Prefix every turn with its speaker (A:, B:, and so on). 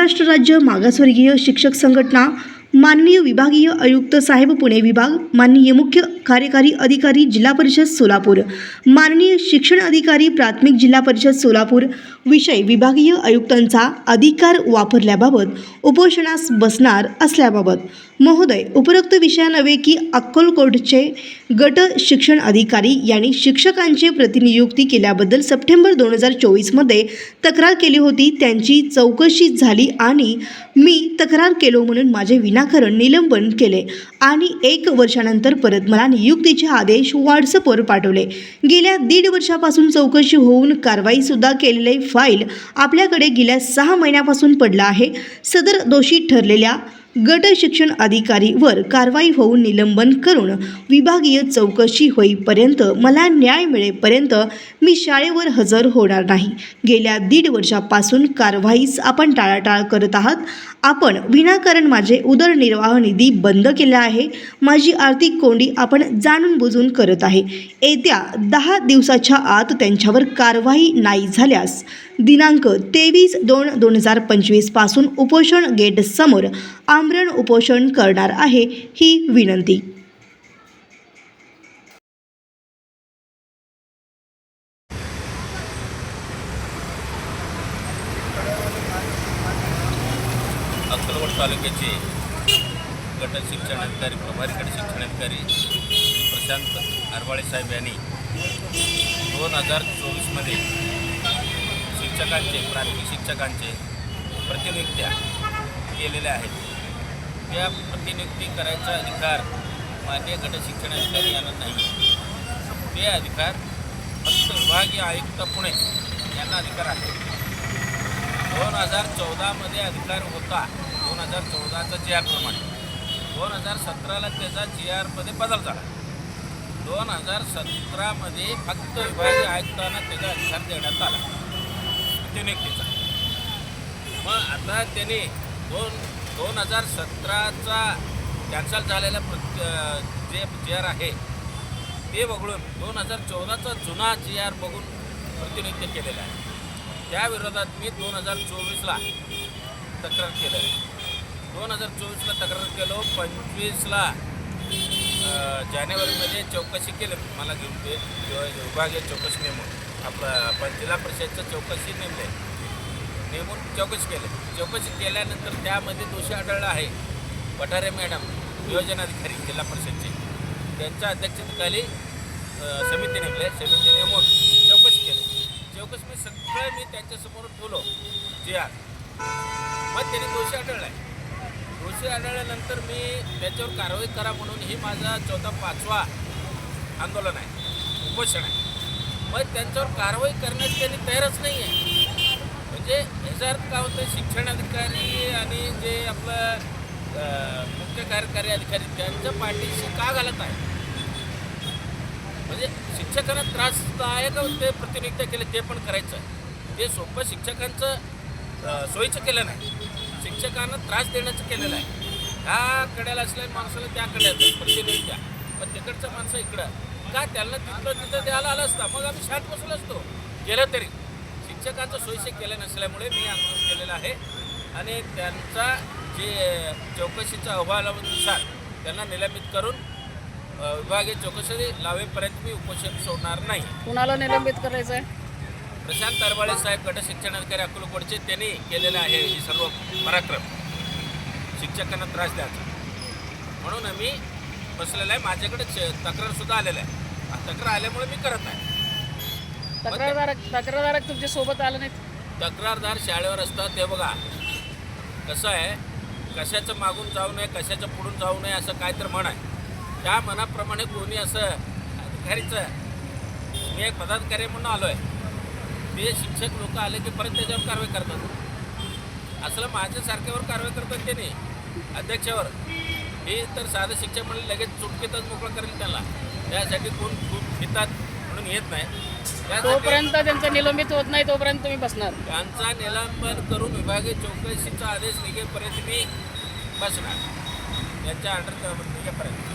A: महाराष्ट्र राज्य मागासवर्गीय शिक्षक संघटना, माननीय विभागीय आयुक्त साहेब पुणे विभाग, माननीय मुख्य कार्यकारी अधिकारी जिल्हा परिषद सोलापूर, माननीय शिक्षण अधिकारी प्राथमिक जिल्हा परिषद सोलापूर, विषय विभागीय आयुक्तांचा अधिकार वापरल्याबाबत उपोषणास बसणार असल्याबाबत महोदय, उपरोक्त विषयानव्हे की अक्कलकोटचे गट शिक्षण अधिकारी यांनी शिक्षकांचे प्रतिनियुक्ती केल्याबद्दल सप्टेंबर 2024 मध्ये तक्रार केली होती. त्यांची चौकशी झाली आणि मी तक्रार केलो म्हणून माझे विनाकारण निलंबन केले आणि 1 वर्षानंतर परत मला नियुक्तीचे आदेश व्हॉट्सअपवर पाठवले. गेल्या 1.5 वर्षापासून चौकशी होऊन कारवाई सुद्धा केलेले फाईल आपल्याकडे गेल्या 6 महिन्यापासून पडला आहे. सदर दोषी ठरलेल्या गट शिक्षण अधिकारीवर कारवाई होऊन निलंबन करून विभागीय चौकशी होईपर्यंत मला न्याय मिळेपर्यंत मी शाळेवर हजर होणार नाही. गेल्या 1.5 वर्षापासून कारवाईस आपण टाळाटाळ करत आहात. आपण विनाकारण माझे उदरनिर्वाह निधी बंद केला आहे. माझी आर्थिक कोंडी आपण जाणून बुजून करत आहे. येत्या 10 दिवसाच्या आत त्यांच्यावर कारवाई नाही झाल्यास दिनांक 23/2/2025 पासून उपोषण गेट समोर आमरण उपोषण करणार आहे. ही विनंती.
B: अक्कलकोट तालुक्याचे गट शिक्षण अधिकारी, प्रभारी गट शिक्षण अधिकारी प्रशांत आरवाळे साहेब यांनी 2024 मध्ये शिक्षकांचे, प्राथमिक शिक्षकांचे प्रतिनियुक्त्या केलेल्या आहेत. त्या प्रतिनियुक्ती करायचा अधिकार माननीय गट शिक्षण अधिकारी यांना नाही. ते अधिकार फक्त विभागीय आयुक्त पुणे यांना अधिकार आहे. 2014 मध्ये अधिकार होता, 2014चा GR प्रमाणे. 2017ला त्याचा GR मध्ये बदल झाला. 2017 मध्ये फक्त विभागीय आयुक्तांना त्याचा अधिकार देण्यात आला प्रतिनियुक्तीचा. मग आता त्यांनी 2017चा कॅन्सल झालेला जे GR आहे ते वगळून 2014चा जुना GR बघून प्रतिनियुक्ती केलेला आहे. त्या विरोधात मी 2024ला तक्रार केलं आहे. 2024ला तक्रार केलो. 25ला जानेवारीमध्ये चौकशी केली. मला घेऊन ते विभागीय चौकशी नेमून आपलं जिल्हा परिषदचं चौकशी नेमून चौकशी केली. चौकशी केल्यानंतर त्यामध्ये दोषी आढळला आहे. पठारे मॅडम, नियोजनाधिकारी जिल्हा परिषदचे, त्यांच्या अध्यक्षतेखाली समिती नेमली. समिती नेमून चौकशी केली. चौकशी मी सगळं त्यांच्यासमोर ठेवलो GR. मग त्यांनी दोषी आढळला आहे. दोषी आढळल्यानंतर मी त्याच्यावर कारवाई करा म्हणून ही माझा 4-5वा आंदोलन आहे, उपोषण आहे. मग त्यांच्यावर कारवाई करण्यास त्यांनी तयारच नाही आहे. म्हणजे याचा अर्थ काय होतं, शिक्षण अधिकारी आणि जे आपलं मुख्य कार्यकारी अधिकारी त्यांच्या पाठीशी का घालत आहे. म्हणजे शिक्षकांना त्रासदायक ते प्रतिनियुक्त्या केले ते पण करायचं आहे. ते सोपं शिक्षकांचं सोयीचं केलं नाही, शिक्षकांना त्रास देण्याचं केलेलं आहे. ह्या कड्याला असलेल्या माणसाला त्या कड्याचं प्रतिनियुक्त्या, पण तिकडचं माणसं इकडं का, त्यांना तिथं द्यायला आलं असतं मग आम्ही शांत बसलो असतो. केलं तरी शिक्षकांचं सोयीचं केलं नसल्यामुळे मी आंदोलन केलेलं आहे. आणि त्यांचा जे चौकशीचा अहवालानुसार त्यांना निलंबित करून विभागीय चौकशी लावेपर्यंत मी उपोषण सोडणार नाही.
C: कुणाला निलंबित करायचं आहे?
B: प्रशांत आरवाळे साहेब, गट शिक्षण अधिकारी अक्कलकोटचे, त्यांनी केलेलं आहे हे सर्व पराक्रम, शिक्षकांना त्रास द्यायचा. म्हणून आम्ही बसलेलं आहे. माझ्याकडे तक्रारसुद्धा आलेलं आहे. तक्रार आल्यामुळे मी करत आहे.
C: तक्रारदारक तुमच्या सोबत आलं नाहीत?
B: तक्रारदार शाळेवर असतात. ते बघा कसं आहे, कशाचं मागून जाऊ नये, कशाचं पुढून जाऊ नये असं काय तर म्हण आहे. त्या मनाप्रमाणे कोणी असं अधिकारीचं, मी एक पदाधिकारी म्हणून आलो आहे, ते शिक्षक लोक आले की परत त्याच्यावर कारवाई करतात. असलं माझ्यासारख्यावर कारवाई करतात त्यांनी, अध्यक्षावर. हे तर साधं शिक्षक म्हणून लगेच चुटकीतच मोकळं करेल त्याला. त्यासाठी कोण खूप घेतात म्हणून येत नाही.
C: तोपर्यंत त्यांचं निलंबित होत नाही तोपर्यंत तुम्ही बसणार?
B: त्यांचा निलंबन करून विभागीय चौकशीचा आदेश निघेपर्यंत मी बसणार, त्यांच्या ऑर्डर निघेपर्यंत.